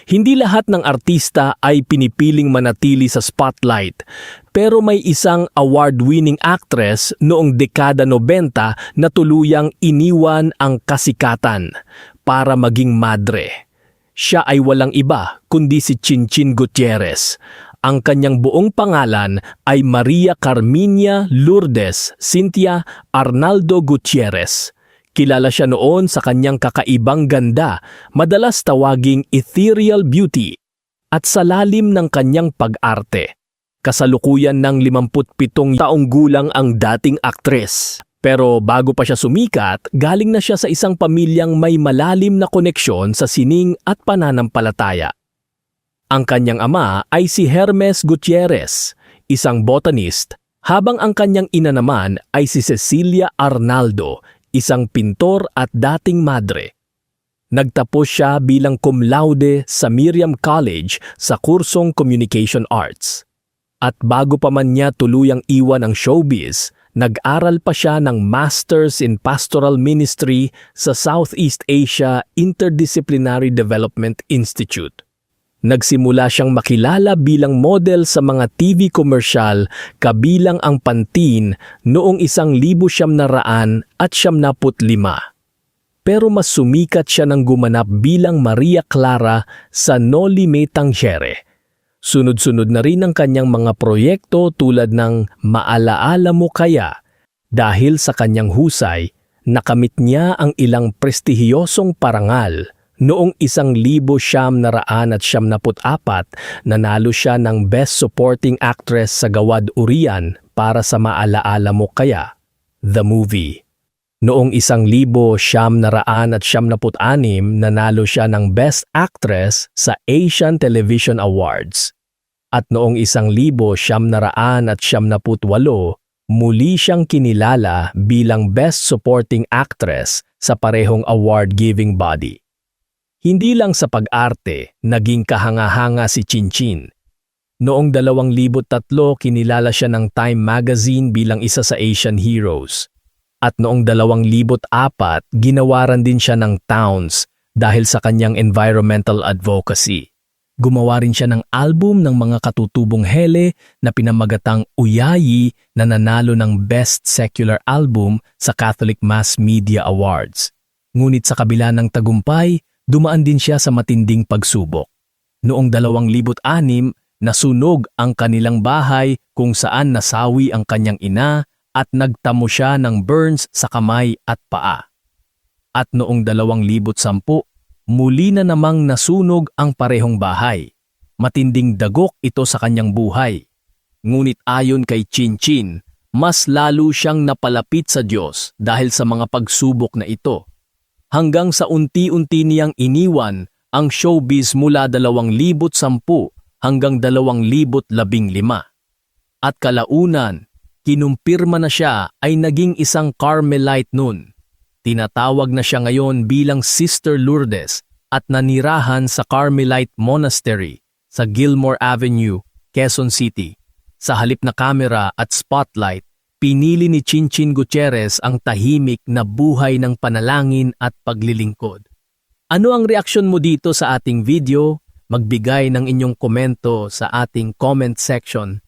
Hindi lahat ng artista ay pinipiling manatili sa spotlight, pero may isang award-winning actress noong dekada 90 na tuluyang iniwan ang kasikatan para maging madre. Siya ay walang iba kundi si Chinchin Gutierrez. Ang kanyang buong pangalan ay Maria Carminia Lourdes Cynthia Arnaldo Gutierrez. Kilala siya noon sa kanyang kakaibang ganda, madalas tawaging ethereal beauty, at sa lalim ng kanyang pag-arte. Kasalukuyan ng 57 taong gulang ang dating aktres. Pero bago pa siya sumikat, galing na siya sa isang pamilyang may malalim na koneksyon sa sining at pananampalataya. Ang kanyang ama ay si Hermes Gutierrez, isang botanist, habang ang kanyang ina naman ay si Cecilia Arnaldo, isang pintor at dating madre. Nagtapos siya bilang cum laude sa Miriam College sa kursong Communication Arts. At bago pa man niya tuluyang iwan ang showbiz, nag-aral pa siya ng Masters in Pastoral Ministry sa Southeast Asia Interdisciplinary Development Institute. Nagsimula siyang makilala bilang model sa mga TV commercial kabilang ang Pantene noong 1995. Pero mas sumikat siya nang gumanap bilang Maria Clara sa Noli Me Tangere. Sunod-sunod na rin ang kanyang mga proyekto tulad ng Maalaala Mo Kaya. Dahil sa kanyang husay, nakamit niya ang ilang prestihiyosong parangal. Noong 1974, nanalo siya ng Best Supporting Actress sa Gawad Urian para sa Maalaala Mo Kaya, the movie. Noong 1976, nanalo siya ng Best Actress sa Asian Television Awards. At noong 1978, muli siyang kinilala bilang Best Supporting Actress sa parehong award-giving body. Hindi lang sa pag-arte, naging kahanga-hanga si Chinchin. Noong 2003, kinilala siya ng Time Magazine bilang isa sa Asian Heroes. At noong 2004, ginawaran din siya ng Towns dahil sa kanyang environmental advocacy. Gumawa rin siya ng album ng mga katutubong hele na pinamagatang Uyayi na nanalo ng Best Secular Album sa Catholic Mass Media Awards. Ngunit sa kabila ng tagumpay, dumaan din siya sa matinding pagsubok. Noong 2006, nasunog ang kanilang bahay kung saan nasawi ang kanyang ina at nagtamo siya ng burns sa kamay at paa. At noong 2010, muli na namang nasunog ang parehong bahay. Matinding dagok ito sa kanyang buhay. Ngunit ayon kay Chinchin, mas lalo siyang napalapit sa Diyos dahil sa mga pagsubok na ito. Hanggang sa unti-unti niyang iniwan ang showbiz mula 2010 hanggang 2015. At kalaunan, kinumpirma na siya ay naging isang Carmelite noon. Tinatawag na siya ngayon bilang Sister Lourdes at nanirahan sa Carmelite Monastery sa Gilmore Avenue, Quezon City. Sa halip na kamera at spotlight, pinili ni Chinchin Gutierrez ang tahimik na buhay ng panalangin at paglilingkod. Ano ang reaksyon mo dito sa ating video? Magbigay ng inyong komento sa ating comment section.